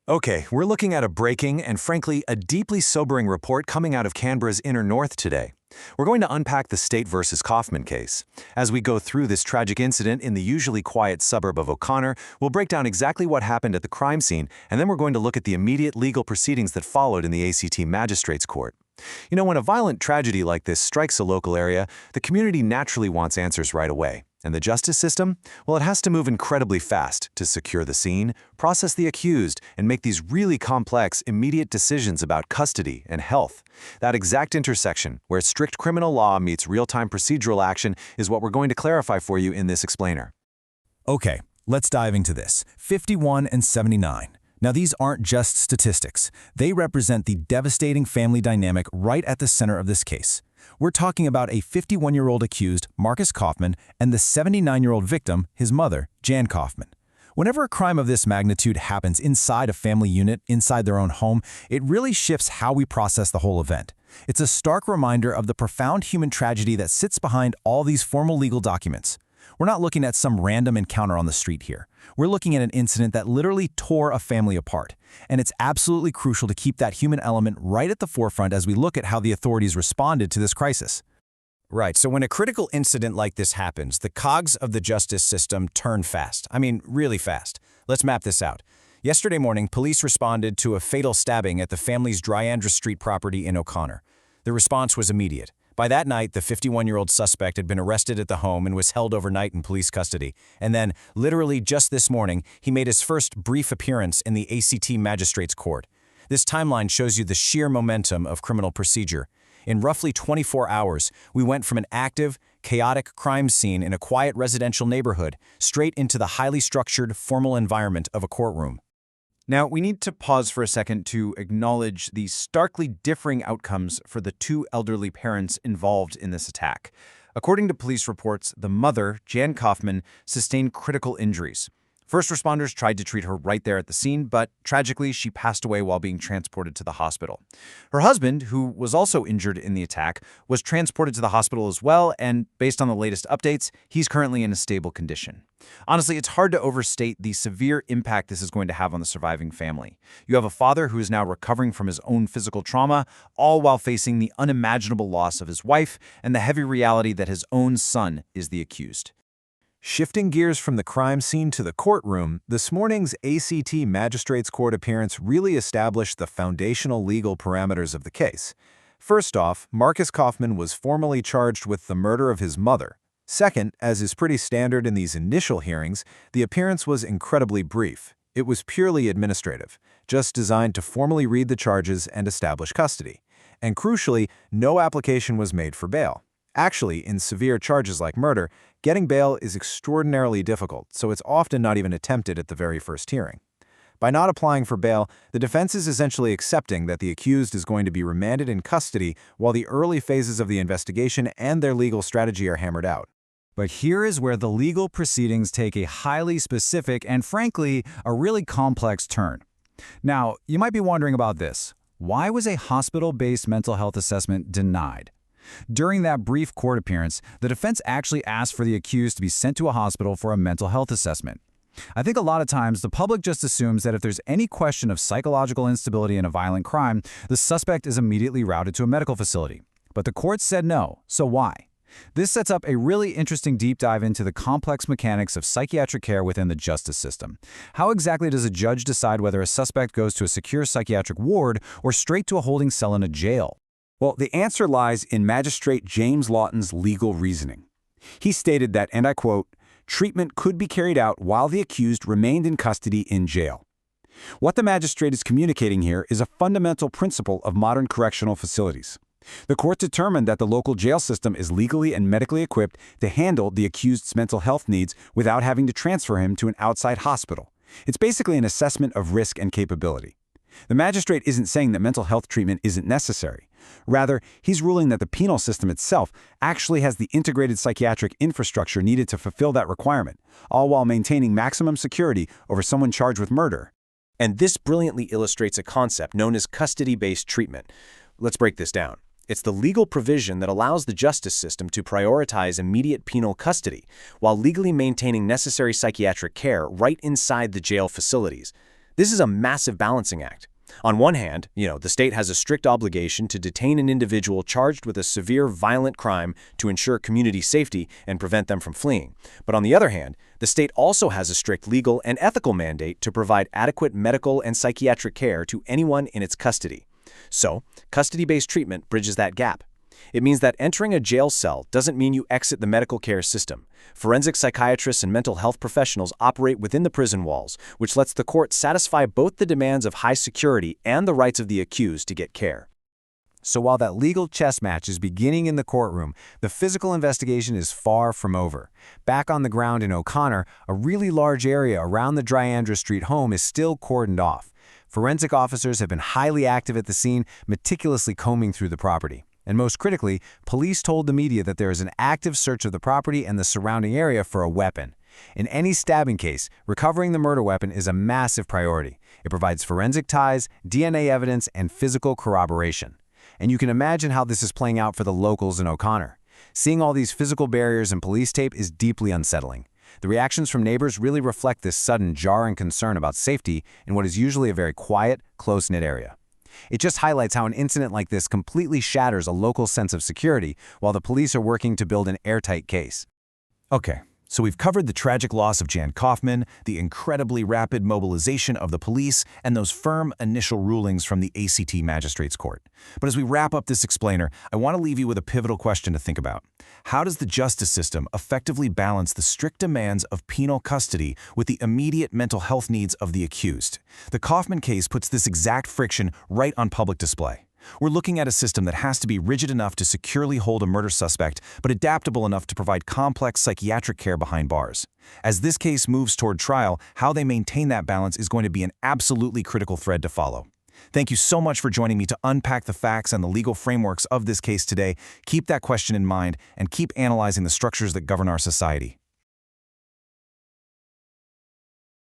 Okay, we're looking at a breaking and frankly a deeply sobering report coming out of Canberra's inner north today. We're going to unpack the State versus Kaufman case. As we go through this tragic incident in the usually quiet suburb of O'Connor, we'll break down exactly what happened at the crime scene, and then we're going to look at the immediate legal proceedings that followed in the ACT Magistrates Court. You know, when a violent tragedy like this strikes a local area, the community naturally wants answers right away. And the justice system? Well, it has to move incredibly fast to secure the scene, process the accused, and make these really complex, immediate decisions about custody and health. That exact intersection, where strict criminal law meets real-time procedural action, is what we're going to clarify for you in this explainer. Okay, let's dive into this. 51 and 79. Now, these aren't just statistics. They represent the devastating family dynamic right at the center of this case. We're talking about a 51-year-old accused, Marcus Kaufman, and the 79-year-old victim, his mother, Jan Kaufman. Whenever a crime of this magnitude happens inside a family unit, inside their own home, it really shifts how we process the whole event. It's a stark reminder of the profound human tragedy that sits behind all these formal legal documents. We're not looking at some random encounter on the street here. We're looking at an incident that literally tore a family apart. And it's absolutely crucial to keep that human element right at the forefront as we look at how the authorities responded to this crisis. Right, so when a critical incident like this happens, the cogs of the justice system turn fast. I mean, really fast. Let's map this out. Yesterday morning, police responded to a fatal stabbing at the family's Dryandra Street property in O'Connor. The response was immediate. By that night, the 51-year-old suspect had been arrested at the home and was held overnight in police custody. And then, literally just this morning, he made his first brief appearance in the ACT Magistrates Court. This timeline shows you the sheer momentum of criminal procedure. In roughly 24 hours, we went from an active, chaotic crime scene in a quiet residential neighborhood straight into the highly structured, formal environment of a courtroom. Now, we need to pause for a second to acknowledge the starkly differing outcomes for the two elderly parents involved in this attack. According to police reports, the mother, Jan Kaufman, sustained critical injuries. First responders tried to treat her right there at the scene, but tragically, she passed away while being transported to the hospital. Her husband, who was also injured in the attack, was transported to the hospital as well, and based on the latest updates, he's currently in a stable condition. Honestly, it's hard to overstate the severe impact this is going to have on the surviving family. You have a father who is now recovering from his own physical trauma, all while facing the unimaginable loss of his wife and the heavy reality that his own son is the accused. Shifting gears from the crime scene to the courtroom, this morning's ACT Magistrates Court appearance really established the foundational legal parameters of the case. First off, Marcus Kaufman was formally charged with the murder of his mother. Second, as is pretty standard in these initial hearings, the appearance was incredibly brief. It was purely administrative, just designed to formally read the charges and establish custody. And crucially, no application was made for bail. Actually, in severe charges like murder, getting bail is extraordinarily difficult, so it's often not even attempted at the very first hearing. By not applying for bail, the defense is essentially accepting that the accused is going to be remanded in custody while the early phases of the investigation and their legal strategy are hammered out. But here is where the legal proceedings take a highly specific and, frankly, a really complex turn. Now, you might be wondering about this. Why was a hospital-based mental health assessment denied? During that brief court appearance, the defense actually asked for the accused to be sent to a hospital for a mental health assessment. I think a lot of times the public just assumes that if there's any question of psychological instability in a violent crime, the suspect is immediately routed to a medical facility. But the court said no, so why? This sets up a really interesting deep dive into the complex mechanics of psychiatric care within the justice system. How exactly does a judge decide whether a suspect goes to a secure psychiatric ward or straight to a holding cell in a jail? Well, the answer lies in Magistrate James Lawton's legal reasoning. He stated that, and I quote, "treatment could be carried out while the accused remained in custody in jail." What the magistrate is communicating here is a fundamental principle of modern correctional facilities. The court determined that the local jail system is legally and medically equipped to handle the accused's mental health needs without having to transfer him to an outside hospital. It's basically an assessment of risk and capability. The magistrate isn't saying that mental health treatment isn't necessary. Rather, he's ruling that the penal system itself actually has the integrated psychiatric infrastructure needed to fulfill that requirement, all while maintaining maximum security over someone charged with murder. And this brilliantly illustrates a concept known as custody-based treatment. Let's break this down. It's the legal provision that allows the justice system to prioritize immediate penal custody while legally maintaining necessary psychiatric care right inside the jail facilities. This is a massive balancing act. On one hand, the state has a strict obligation to detain an individual charged with a severe violent crime to ensure community safety and prevent them from fleeing. But on the other hand, the state also has a strict legal and ethical mandate to provide adequate medical and psychiatric care to anyone in its custody. So, custody-based treatment bridges that gap. It means that entering a jail cell doesn't mean you exit the medical care system. Forensic psychiatrists and mental health professionals operate within the prison walls, which lets the court satisfy both the demands of high security and the rights of the accused to get care. So while that legal chess match is beginning in the courtroom, the physical investigation is far from over. Back on the ground in O'Connor, a really large area around the Dryandra Street home is still cordoned off. Forensic officers have been highly active at the scene, meticulously combing through the property. And most critically, police told the media that there is an active search of the property and the surrounding area for a weapon. In any stabbing case, recovering the murder weapon is a massive priority. It provides forensic ties, DNA evidence, and physical corroboration. And you can imagine how this is playing out for the locals in O'Connor. Seeing all these physical barriers and police tape is deeply unsettling. The reactions from neighbors really reflect this sudden jar and concern about safety in what is usually a very quiet, close-knit area. It just highlights how an incident like this completely shatters a local sense of security while the police are working to build an airtight case. Okay, so we've covered the tragic loss of Jan Kaufman, the incredibly rapid mobilization of the police, and those firm initial rulings from the ACT Magistrates Court. But as we wrap up this explainer, I want to leave you with a pivotal question to think about. How does the justice system effectively balance the strict demands of penal custody with the immediate mental health needs of the accused? The Kaufman case puts this exact friction right on public display. We're looking at a system that has to be rigid enough to securely hold a murder suspect, but adaptable enough to provide complex psychiatric care behind bars. As this case moves toward trial, how they maintain that balance is going to be an absolutely critical thread to follow. Thank you so much for joining me to unpack the facts and the legal frameworks of this case today. Keep that question in mind and keep analyzing the structures that govern our society.